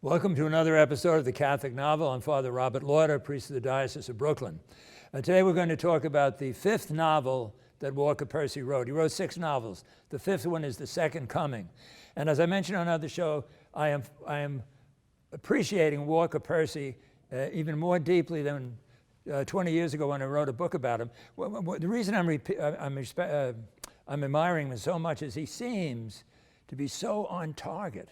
Welcome to another episode of the Catholic Novel. I'm Father Robert Lauder, priest of the Diocese of Brooklyn. Today we're going to talk about the fifth novel that Walker Percy wrote. He wrote 6 novels. The fifth one is The Second Coming. And as I mentioned on another show, I am appreciating Walker Percy even more deeply than 20 years ago when I wrote a book about him. The reason I'm admiring him so much is he seems to be so on target.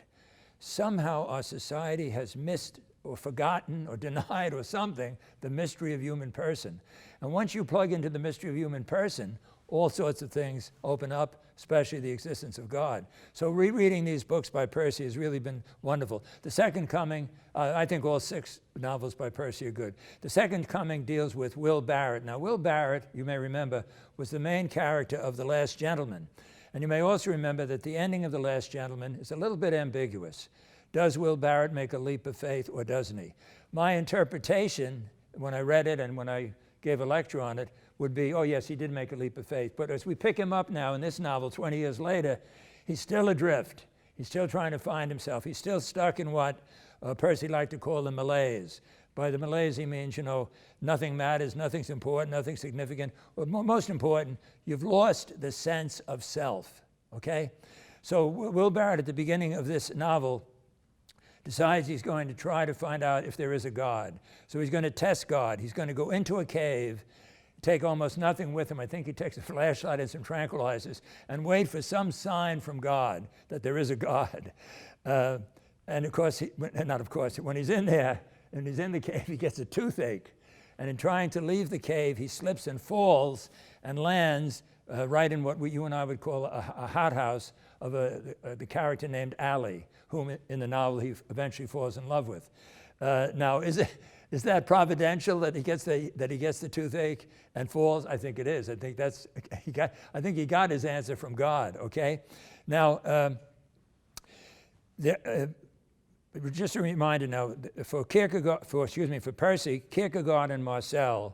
Somehow our society has missed or forgotten or denied or something the mystery of human person. And once you plug into the mystery of human person, all sorts of things open up, especially the existence of God. So rereading these books by Percy has really been wonderful. The Second Coming, I think all 6 novels by Percy are good. The Second Coming deals with Will Barrett. Now, Will Barrett, you may remember, was the main character of The Last Gentleman. And you may also remember that the ending of The Last Gentleman is a little bit ambiguous. Does Will Barrett make a leap of faith or doesn't he? My interpretation, when I read it and when I gave a lecture on it, would be, oh yes, he did make a leap of faith. But as we pick him up now in this novel, 20 years later, he's still adrift. He's still trying to find himself. He's still stuck in what Percy liked to call the malaise. By the malaise, he means, nothing matters, nothing's important, nothing's significant. But most important, you've lost the sense of self, okay? So Will Barrett, at the beginning of this novel, decides he's going to try to find out if there is a God. So he's going to test God. He's going to go into a cave, take almost nothing with him. I think he takes a flashlight and some tranquilizers, and wait for some sign from God that there is a God. And of course, when he's in there, and he's in the cave, he gets a toothache. And in trying to leave the cave, he slips and falls and lands right in what you and I would call a hothouse of the character named Allie, whom in the novel he eventually falls in love with. Now, is that providential that he gets the toothache and falls? I think it is. I think he got his answer from God. Okay. Now, just a reminder now, for Percy, Kierkegaard and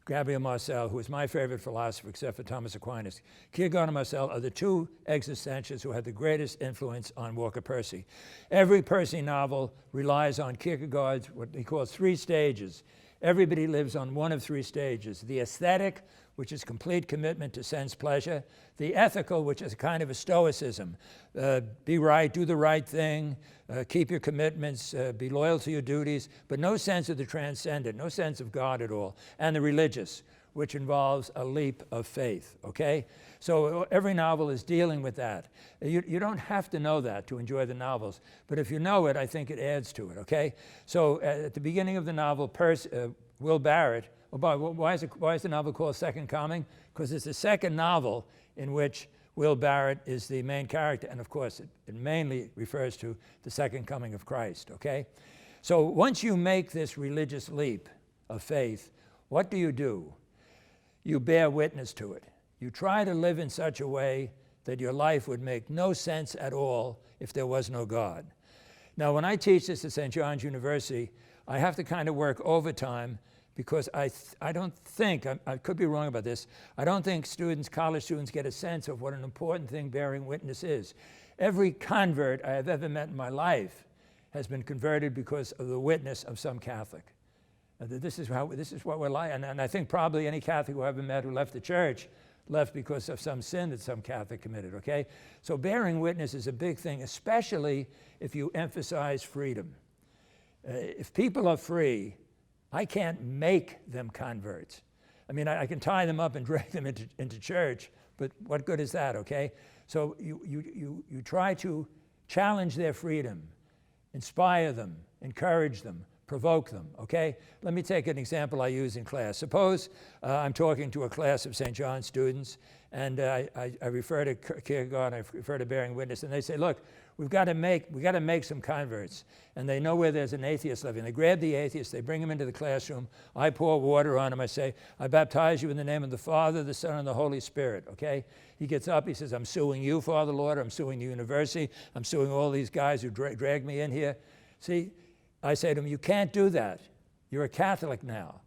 Gabriel Marcel, who is my favorite philosopher except for Thomas Aquinas, Kierkegaard and Marcel are the 2 existentialists who had the greatest influence on Walker Percy. Every Percy novel relies on Kierkegaard's, what he calls 3 stages. Everybody lives on one of 3 stages: the aesthetic, which is complete commitment to sense pleasure; the ethical, which is a kind of a stoicism. Be right, do the right thing, keep your commitments, be loyal to your duties, but no sense of the transcendent, no sense of God at all. And the religious, which involves a leap of faith, okay? So every novel is dealing with that. You don't have to know that to enjoy the novels, but if you know it, I think it adds to it, okay? So at the beginning of the novel, Will Barrett, why is the novel called Second Coming? Because it's the second novel in which Will Barrett is the main character, and of course it mainly refers to the second coming of Christ, okay? So once you make this religious leap of faith, what do? You bear witness to it. You try to live in such a way that your life would make no sense at all if there was no God. Now, when I teach this at St. John's University, I have to kind of work overtime because I don't think, I could be wrong about this, I don't think college students get a sense of what an important thing bearing witness is. Every convert I have ever met in my life has been converted because of the witness of some Catholic. This is what we're like, and I think probably any Catholic who I ever met who left the church left because of some sin that some Catholic committed, okay? So bearing witness is a big thing, especially if you emphasize freedom. If people are free, I can't make them converts. I mean, I can tie them up and drag them into church, but what good is that, okay? So you try to challenge their freedom, inspire them, encourage them, provoke them, okay? Let me take an example I use in class. Suppose I'm talking to a class of St. John's students, and I refer to Kierkegaard, I refer to bearing witness, and they say, look, we got to make some converts. And they know where there's an atheist living. They grab the atheist, they bring him into the classroom, I pour water on him, I say, I baptize you in the name of the Father, the Son, and the Holy Spirit, okay? He gets up, he says, I'm suing you, Father Lauder, I'm suing the university, I'm suing all these guys who dragged me in here. See, I say to him, you can't do that. You're a Catholic now.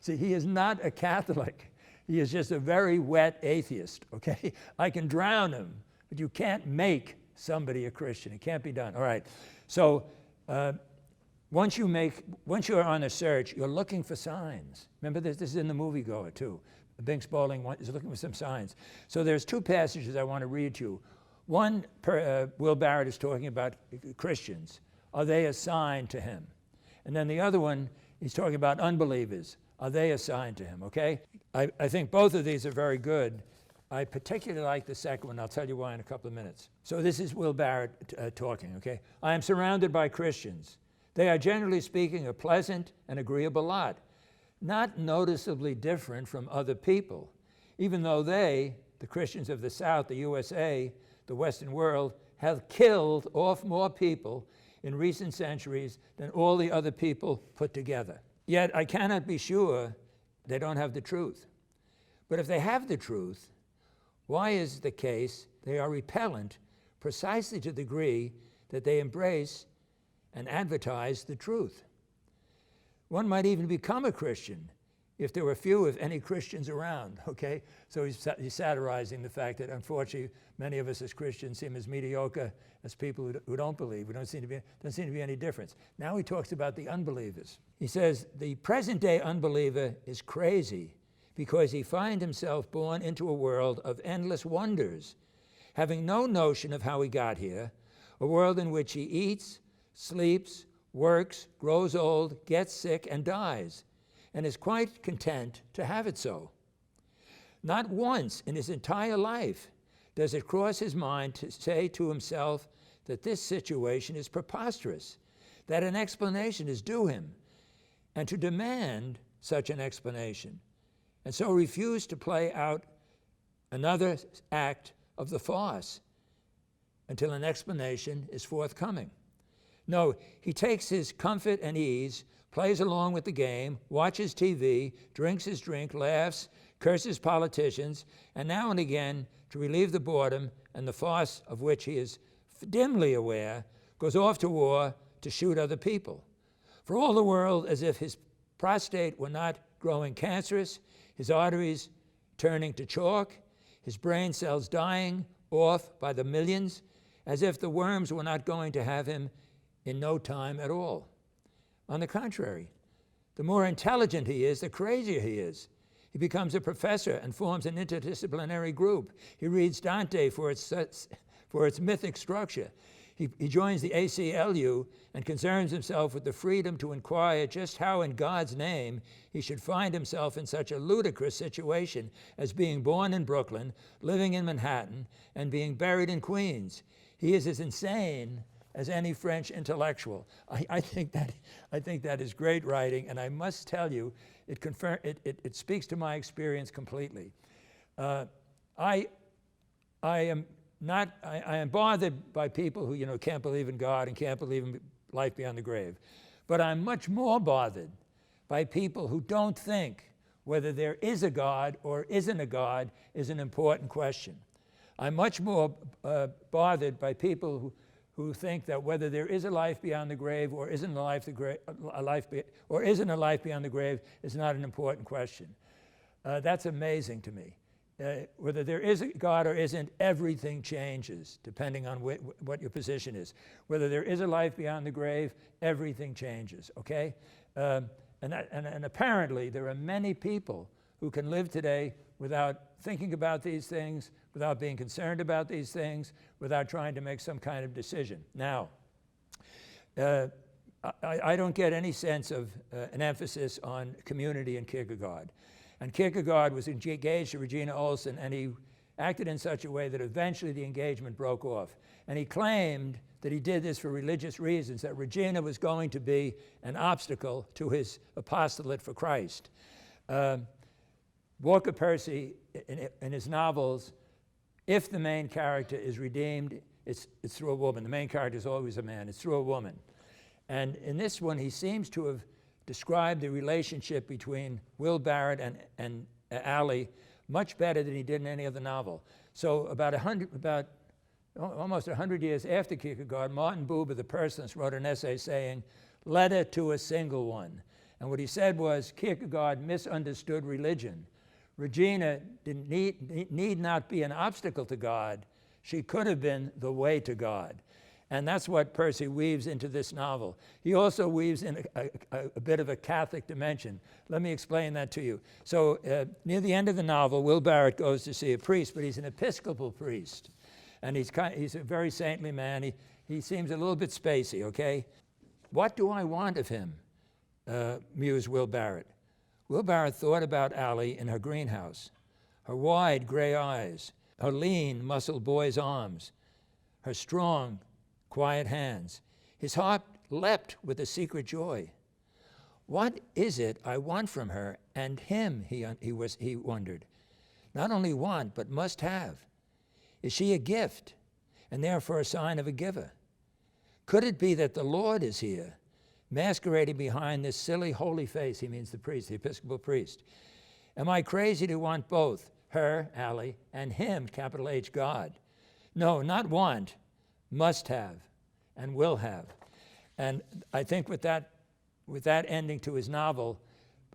See, he is not a Catholic. He is just a very wet atheist, okay? I can drown him, but you can't make somebody a Christian. It can't be done. All right. So Once you're on a search, you're looking for signs. Remember this is in the moviegoer too. Bing Spalding is looking for some signs. So there's two passages I want to read to you. One, Will Barrett is talking about Christians. Are they a sign to him? And then the other one, he's talking about unbelievers. Are they a sign to him, okay? I think both of these are very good. I particularly like the second one. I'll tell you why in a couple of minutes. So this is Will Barrett talking, okay? I am surrounded by Christians. They are, generally speaking, a pleasant and agreeable lot, not noticeably different from other people, even though they, the Christians of the South, the USA, the Western world, have killed off more people in recent centuries than all the other people put together. Yet I cannot be sure they don't have the truth. But if they have the truth, why is the case they are repellent precisely to the degree that they embrace and advertise the truth? One might even become a Christian if there were few, if any, Christians around, okay? So he's satirizing the fact that, unfortunately, many of us as Christians seem as mediocre as people who don't believe. We don't seem to be any difference. Now he talks about the unbelievers. He says, the present-day unbeliever is crazy because he finds himself born into a world of endless wonders, having no notion of how he got here, a world in which he eats, sleeps, works, grows old, gets sick, and dies, and is quite content to have it so. Not once in his entire life does it cross his mind to say to himself that this situation is preposterous, that an explanation is due him, and to demand such an explanation, and so refuse to play out another act of the farce until an explanation is forthcoming. No, he takes his comfort and ease, plays along with the game, watches TV, drinks his drink, laughs, curses politicians, and now and again, to relieve the boredom and the farce of which he is dimly aware, goes off to war to shoot other people. For all the world as if his prostate were not growing cancerous, his arteries turning to chalk, his brain cells dying off by the millions, as if the worms were not going to have him in no time at all. On the contrary, the more intelligent he is, the crazier he is. He becomes a professor and forms an interdisciplinary group. He reads Dante for its mythic structure. He joins the ACLU and concerns himself with the freedom to inquire just how in God's name he should find himself in such a ludicrous situation as being born in Brooklyn, living in Manhattan, and being buried in Queens. He is as insane as any French intellectual. I think that is great writing, and I must tell you, it speaks to my experience completely. I am bothered by people who can't believe in God and can't believe in life beyond the grave, but I'm much more bothered by people who don't think whether there is a God or isn't a God is an important question. I'm much more bothered by people who think that whether there is a life beyond the grave or isn't a life beyond the grave is not an important question. That's amazing to me. Whether there is a God or isn't, everything changes depending on what your position is. Whether there is a life beyond the grave, everything changes, okay? And apparently there are many people who can live today without thinking about these things, without being concerned about these things, without trying to make some kind of decision. Now, I don't get any sense of an emphasis on community in Kierkegaard. And Kierkegaard was engaged to Regina Olsen, and he acted in such a way that eventually the engagement broke off. And he claimed that he did this for religious reasons, that Regina was going to be an obstacle to his apostolate for Christ. Walker Percy, in his novels, if the main character is redeemed, it's through a woman. The main character is always a man. It's through a woman. And in this one, he seems to have described the relationship between Will Barrett and Allie much better than he did in any other novel. So almost 100 years after Kierkegaard, Martin Buber, the personalist, wrote an essay saying, "Letter to a Single One." And what he said was, Kierkegaard misunderstood religion. Regina need not be an obstacle to God. She could have been the way to God. And that's what Percy weaves into this novel. He also weaves in a bit of a Catholic dimension. Let me explain that to you. So near the end of the novel, Will Barrett goes to see a priest, but he's an Episcopal priest. And he's a very saintly man. He seems a little bit spacey, okay? What do I want of him? Mused Will Barrett. Will Barrett thought about Allie in her greenhouse, her wide gray eyes, her lean, muscled boy's arms, her strong, quiet hands. His heart leapt with a secret joy. What is it I want from her and him, he wondered. Not only want, but must have. Is she a gift, and therefore a sign of a giver? Could it be that the Lord is here, masquerading behind this silly holy face? He means the priest, the Episcopal priest. Am I crazy to want both, her, Allie, and him, capital H, God? No, not want, must have, and will have. And I think with that ending to his novel,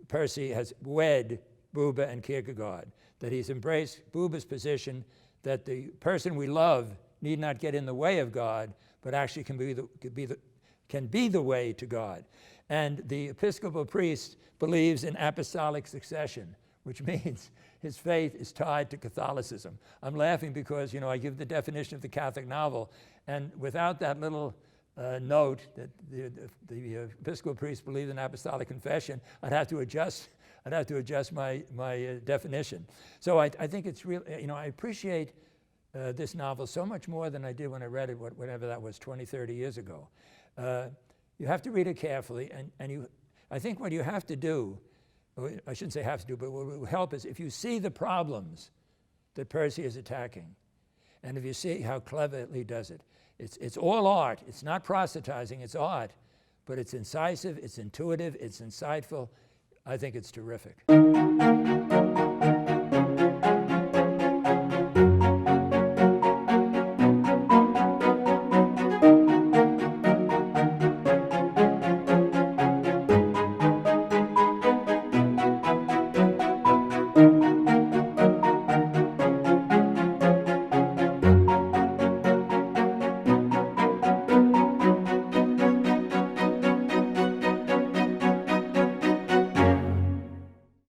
Percy has wed Buber and Kierkegaard, that he's embraced Buber's position that the person we love need not get in the way of God, but actually can be the way to God. And the Episcopal priest believes in apostolic succession, which means his faith is tied to Catholicism. I'm laughing because, I give the definition of the Catholic novel, and without that little note that the Episcopal priest believed in apostolic confession, I'd have to adjust my definition. So I think it's real. I appreciate this novel so much more than I did when I read it, whatever that was, 20, 30 years ago. You have to read it carefully, and I think what you have to do, I shouldn't say have to do, but what will help is if you see the problems that Percy is attacking, and if you see how cleverly he does it. It's all art. It's not proselytizing, it's art, but it's incisive, it's intuitive, it's insightful. I think it's terrific.